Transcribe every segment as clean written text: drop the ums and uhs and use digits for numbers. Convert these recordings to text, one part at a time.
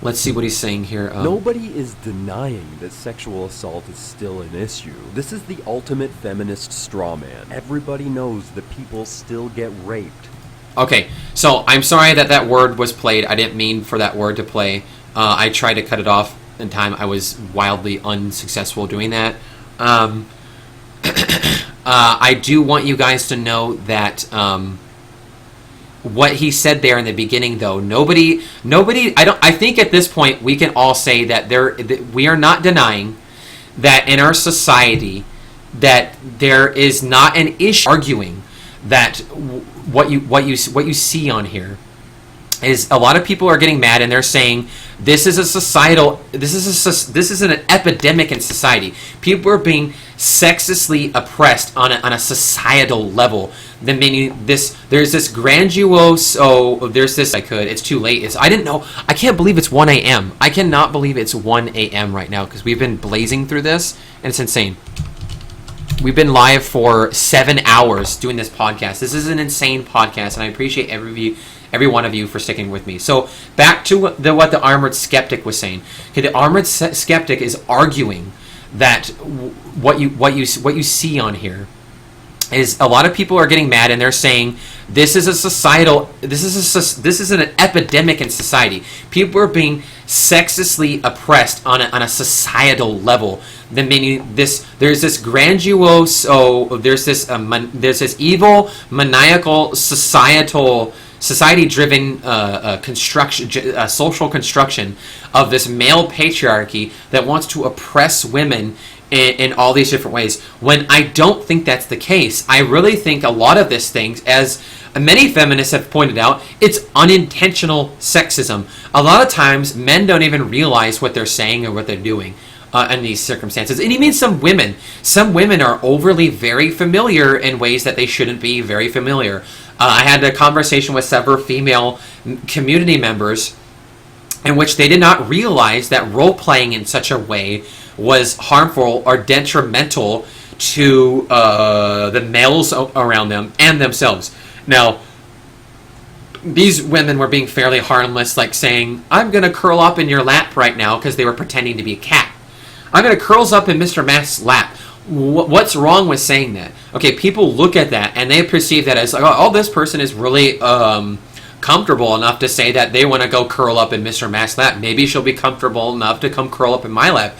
Let's see what he's saying here. Nobody is denying that sexual assault is still an issue. This is the ultimate feminist straw man. Everybody knows that people still get raped. Okay, so I'm sorry that word was played. I didn't mean for that word to play. I tried to cut it off in time. I was wildly unsuccessful doing that. I do want you guys to know that what he said there in the beginning, though, nobody. I think at this point we can all say that we are not denying that in our society that there is not an issue arguing that what you see on here is a lot of people are getting mad and they're saying this is an epidemic in society. People are being sexistly oppressed on a societal level. Then meaning there's this grandiose. It's too late. I didn't know. I can't believe it's 1 a.m. I cannot believe it's 1 a.m. right now because we've been blazing through this and it's insane. We've been live for 7 hours doing this podcast. This is an insane podcast, and I appreciate every one of you for sticking with me. So back to what the Armored Skeptic was saying. Okay, the Armored Skeptic is arguing that what you see on here is a lot of people are getting mad and they're saying this is an epidemic in society. People are being sexistly oppressed on a societal level. Then meaning there's this grandiose. There's this evil, maniacal, society-driven social construction of this male patriarchy that wants to oppress women in all these different ways, when I don't think that's the case. I really think a lot of this things, as many feminists have pointed out, it's unintentional sexism. A lot of times, men don't even realize what they're saying or what they're doing in these circumstances. And even some women are overly very familiar in ways that they shouldn't be very familiar. I had a conversation with several female community members in which they did not realize that role-playing in such a way was harmful or detrimental to the males around them and themselves. Now, these women were being fairly harmless, like saying, I'm going to curl up in your lap right now, because they were pretending to be a cat. I'm going to curls up in Mr. Mask's lap. What's wrong with saying that? Okay, people look at that and they perceive that as like, oh, this person is really comfortable enough to say that they want to go curl up in Mr. Mask's lap. Maybe she'll be comfortable enough to come curl up in my lap.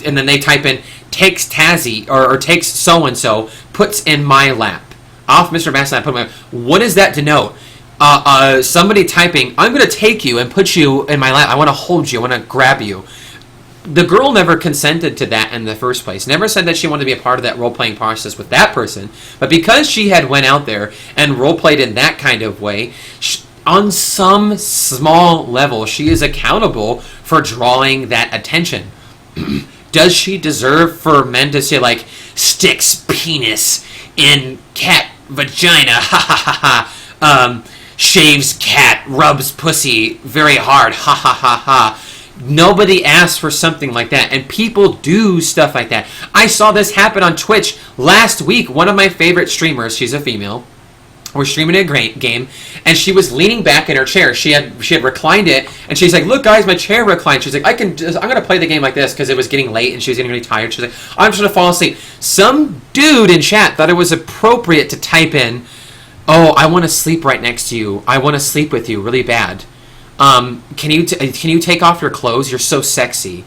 And then they type in, takes Tazzy, or takes so-and-so, puts in my lap. Off Mr. Mask's lap, put in my lap. What does that denote? Somebody typing, I'm going to take you and put you in my lap. I want to hold you. I want to grab you. The girl never consented to that in the first place. Never said that she wanted to be a part of that role-playing process with that person. But because she had went out there and role-played in that kind of way, on some small level, she is accountable for drawing that attention. Does she deserve for men to say, like, sticks penis in cat vagina, ha ha ha ha, shaves cat, rubs pussy very hard, ha ha ha ha. Nobody asks for something like that, and people do stuff like that. I saw this happen on Twitch last week. One of my favorite streamers, she's a female, we're streaming a game, and she was leaning back in her chair. She had reclined it, and she's like, "Look, guys, my chair reclined." She's like, I'm gonna play the game like this because it was getting late and she was getting really tired. She's like, "I'm just gonna fall asleep." Some dude in chat thought it was appropriate to type in, "Oh, I want to sleep right next to you. I want to sleep with you really bad. Can you take off your clothes? You're so sexy."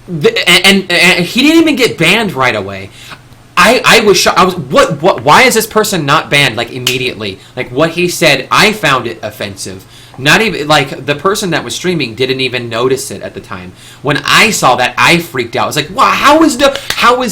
And he didn't even get banned right away. I was shocked. I was what? Why is this person not banned like immediately? Like what he said, I found it offensive. Not even like the person that was streaming didn't even notice it at the time. When I saw that, I freaked out. I was like, "Wow, how is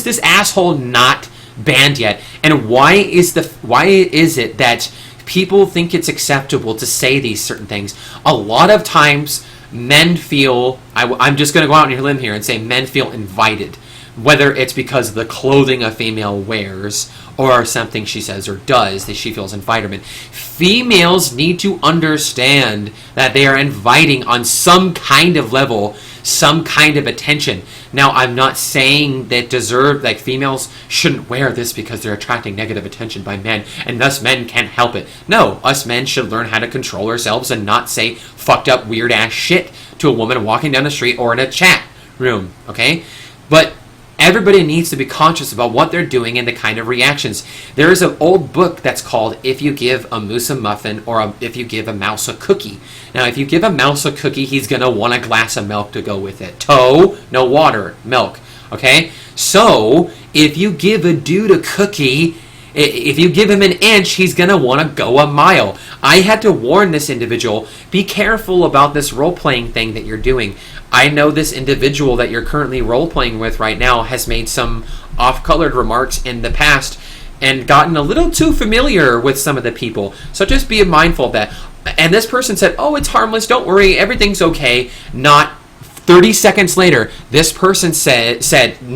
this asshole not banned yet?" And why is it that people think it's acceptable to say these certain things? A lot of times, men feel. I'm just going to go out on your limb here and say men feel invited. Whether it's because of the clothing a female wears or something she says or does that she feels invited. Females need to understand that they are inviting on some kind of level, some kind of attention. Now, I'm not saying that females shouldn't wear this because they're attracting negative attention by men, and thus men can't help it. No, us men should learn how to control ourselves and not say fucked up, weird ass shit to a woman walking down the street or in a chat room, okay? But everybody needs to be conscious about what they're doing and the kind of reactions. There is an old book that's called If You Give a Moose a Muffin or If You Give a Mouse a Cookie. Now, if you give a mouse a cookie, he's going to want a glass of milk to go with it. No water, milk, okay? So, if you give a dude a cookie, if you give him an inch, he's going to want to go a mile. I had to warn this individual, be careful about this role-playing thing that you're doing. I know this individual that you're currently role-playing with right now has made some off-colored remarks in the past and gotten a little too familiar with some of the people. So just be mindful of that. And this person said, oh, it's harmless, don't worry, everything's okay. Not 30 seconds later, this person said,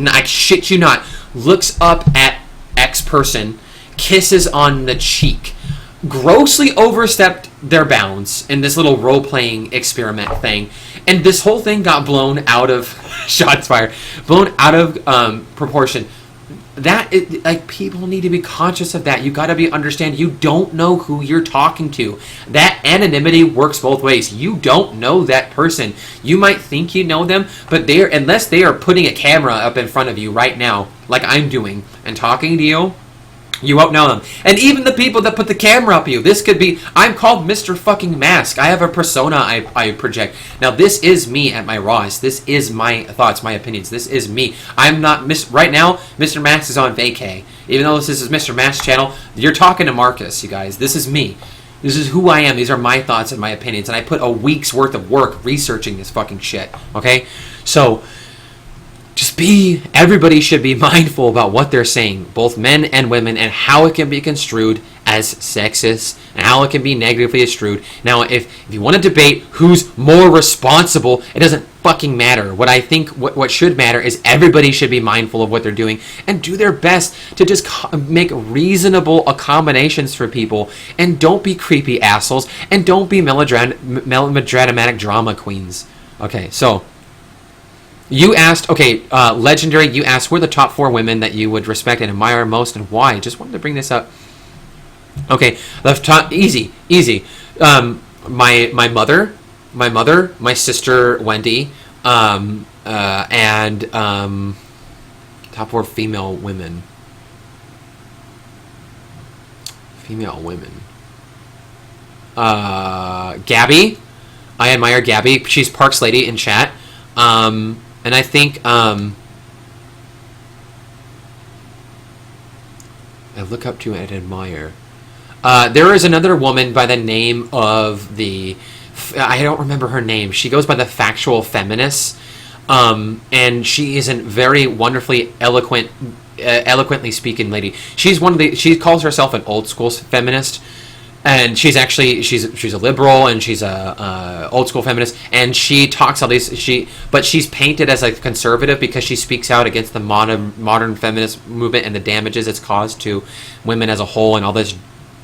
I shit you not, looks up at X person, kisses on the cheek, grossly overstepped their bounds in this little role-playing experiment thing, and this whole thing got blown out of shots fired, blown out of proportion. Like, people need to be conscious of that. You got to understand you don't know who you're talking to. That anonymity works both ways. You don't know that person. You might think you know them, but unless they are putting a camera up in front of you right now, like I'm doing, and talking to you, you won't know them. And even the people that put the camera up you, this could be, I'm called Mr. fucking Mask. I have a persona I project. Now, this is me at my rawest. This is my thoughts, my opinions. This is me. I'm not, right now, Mr. Mask is on vacay. Even though this is Mr. Mask's channel, you're talking to Marcus, you guys. This is me. This is who I am. These are my thoughts and my opinions. And I put a week's worth of work researching this fucking shit. Okay? So, everybody should be mindful about what they're saying, both men and women, and how it can be construed as sexist and how it can be negatively construed. Now, if you want to debate who's more responsible, it doesn't fucking matter. What I think what should matter is everybody should be mindful of what they're doing and do their best to just make reasonable accommodations for people, and don't be creepy assholes, and don't be melodramatic drama queens. Okay, so you asked, Legendary, you asked, who are the top 4 women that you would respect and admire most, and why? Just wanted to bring this up. Okay, the top, easy. My mother, my sister Wendy, and top 4 female women. Gabby, I admire Gabby. She's Parks Lady in chat. And I think, I look up to and admire. There is another woman by the name of I don't remember her name. She goes by the Factual Feminist. And she is a very wonderfully eloquently speaking lady. She calls herself an old school feminist. And she's a liberal, and she's a old school feminist, and she talks all these but she's painted as a conservative because she speaks out against the modern feminist movement and the damages it's caused to women as a whole and all this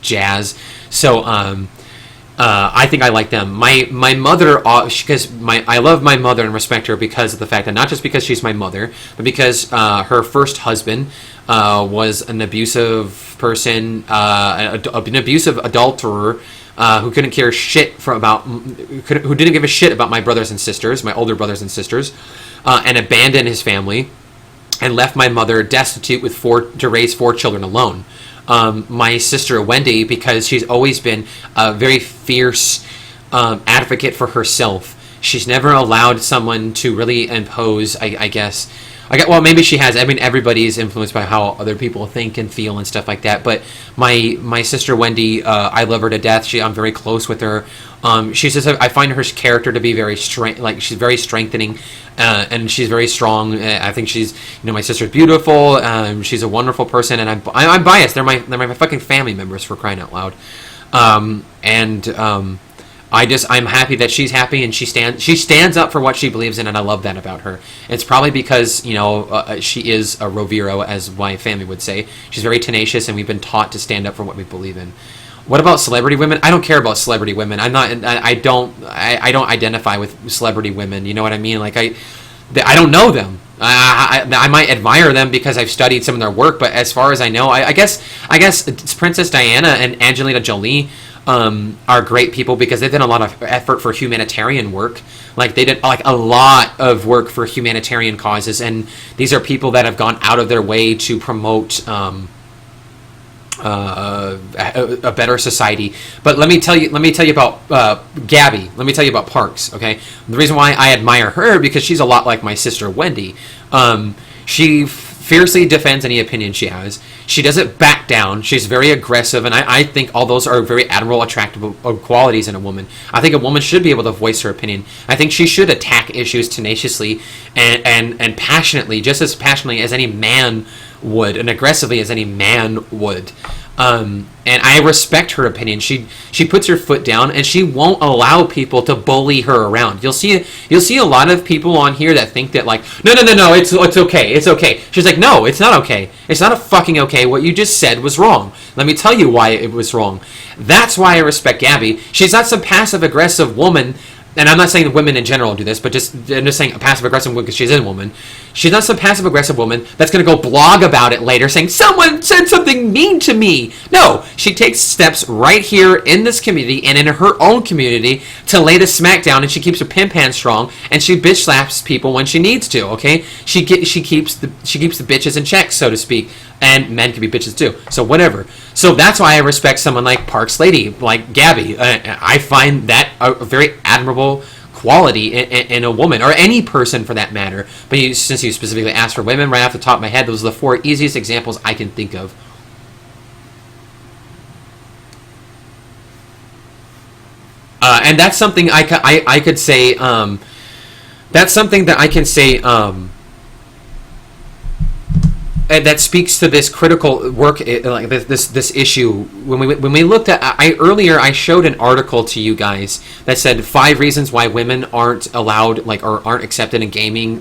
jazz. So I think I like them. My mother, because I love my mother and respect her because of the fact that not just because she's my mother, but because her first husband was an abusive person, an abusive adulterer who couldn't care shit who didn't give a shit about my brothers and sisters, my older brothers and sisters, and abandoned his family and left my mother destitute to raise 4 children alone. My sister Wendy, because she's always been a very fierce advocate for herself. She's never allowed someone to really impose, I guess. Well, maybe she has. I mean, everybody is influenced by how other people think and feel and stuff like that. But my sister Wendy, I love her to death. I'm very close with her. She's just, I find her character to be very she's very strengthening, and she's very strong. I think she's, my sister's beautiful. She's a wonderful person, and I'm biased. They're my fucking family members, for crying out loud. I'm happy that she's happy, and she stands up for what she believes in, and I love that about her. It's probably because, she is a Roviro, as my family would say. She's very tenacious, and we've been taught to stand up for what we believe in. What about celebrity women? I don't care about celebrity women. I don't identify with celebrity women. You know what I mean? Like, I don't know them. I might admire them because I've studied some of their work, but as far as I know, I guess it's Princess Diana and Angelina Jolie. are great people because they've done a lot of effort for humanitarian work. Like they did like a lot of work for humanitarian causes, and these are people that have gone out of their way to promote a better society. But let me tell you about Gabby. Let me tell you about Parks. Okay, the reason why I admire her because she's a lot like my sister Wendy. She fiercely defends any opinion she has. She doesn't back down. She's very aggressive, and I think all those are very admirable, attractive qualities in a woman. I think a woman should be able to voice her opinion. I think she should attack issues tenaciously and passionately, just as passionately as any man would, and aggressively as any man would. And I respect her opinion. She puts her foot down, and she won't allow people to bully her around. You'll see a lot of people on here that think that like, no, it's okay. She's like, no, it's not okay. It's not a fucking okay. What you just said was wrong. Let me tell you why it was wrong. That's why I respect Gabby. She's not some passive aggressive woman. And I'm not saying that women in general do this, but I'm just saying a passive-aggressive woman because she's a woman. She's not some passive-aggressive woman that's going to go blog about it later saying, someone said something mean to me. No, she takes steps right here in this community and in her own community to lay the smack down, and she keeps her pimp hand strong, and she bitch slaps people when she needs to, okay? She keeps the bitches in check, so to speak. And men can be bitches too. So whatever. So that's why I respect someone like Parks Lady, like Gabby. I find that a very admirable quality in a woman, or any person for that matter. But since you specifically asked for women, right off the top of my head, those are the 4 easiest examples I can think of. And that's something I could say. That's something that I can say. That speaks to this critical work, like this issue. When we looked at, earlier I showed an article to you guys that said 5 reasons why women aren't allowed, like, or aren't accepted in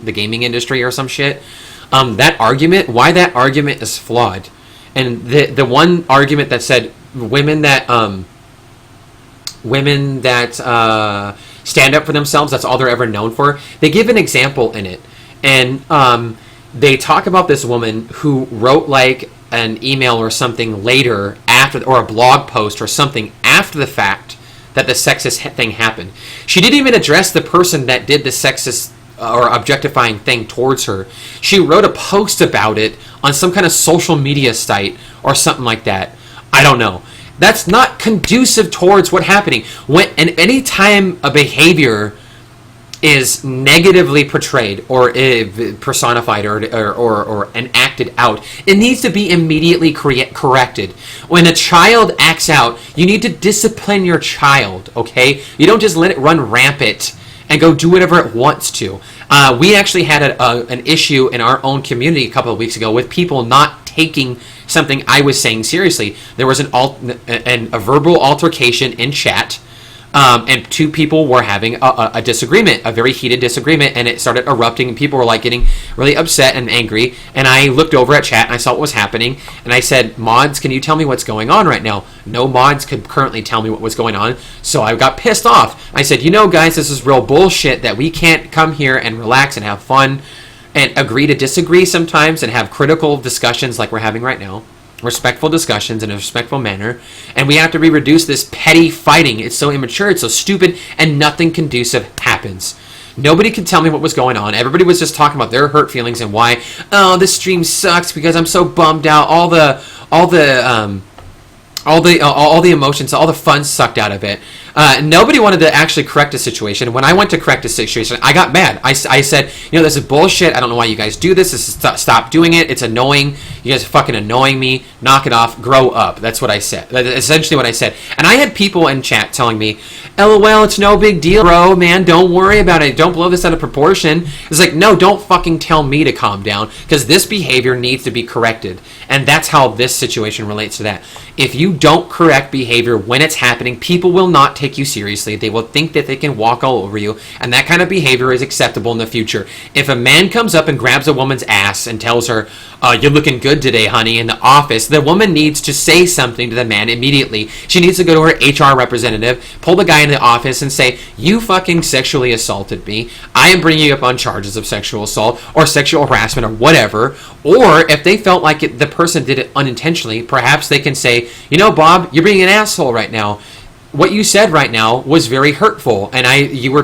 the gaming industry or some shit. That argument is flawed, and the one argument that said women that stand up for themselves, that's all they're ever known for. They give an example in it, and they talk about this woman who wrote like an email or something later after, or a blog post or something after the fact that the sexist thing happened. She didn't even address the person that did the sexist or objectifying thing towards her. She wrote a post about it on some kind of social media site or something like that. I don't know. That's not conducive towards what happening. And any time a behavior is negatively portrayed or personified or enacted out, it needs to be immediately corrected. When a child acts out, you need to discipline your child, okay? You don't just let it run rampant and go do whatever it wants to. We actually had an issue in our own community a couple of weeks ago with people not taking something I was saying seriously. There was a verbal altercation in chat. And 2 people were having a disagreement, a very heated disagreement, and it started erupting, and people were like getting really upset and angry. And I looked over at chat and I saw what was happening, and I said, "Mods, can you tell me what's going on right now?" No mods could currently tell me what was going on, so I got pissed off. I said, "You know, guys, this is real bullshit that we can't come here and relax and have fun and agree to disagree sometimes and have critical discussions like we're having right now. Respectful discussions in a respectful manner, and we have to reduce this petty fighting. It's so immature, it's so stupid, and nothing conducive happens." Nobody could tell me what was going on. Everybody was just talking about their hurt feelings and why, oh, this stream sucks because I'm so bummed out. All the emotions, all the fun sucked out of it. Nobody wanted to actually correct the situation. When I went to correct the situation, I got mad. I said, this is bullshit. I don't know why you guys do this. Stop doing it. It's annoying. You guys are fucking annoying me. Knock it off. Grow up. That's what I said. That's essentially what I said. And I had people in chat telling me, LOL, it's no big deal, bro, man. Don't worry about it. Don't blow this out of proportion. It's like, no, don't fucking tell me to calm down, because this behavior needs to be corrected. And that's how this situation relates to that. If you don't correct behavior when it's happening, people will not take you seriously. They will think that they can walk all over you, and that kind of behavior is acceptable in the future. If a man comes up and grabs a woman's ass and tells her, "You're looking good today, honey," in the office, the woman needs to say something to the man immediately. She needs to go to her HR representative, pull the guy in the office and say, "You fucking sexually assaulted me. I am bringing you up on charges of sexual assault or sexual harassment or whatever." Or if they felt like the person did it unintentionally, perhaps they can say, "Bob, you're being an asshole right now. what you said right now was very hurtful, and you were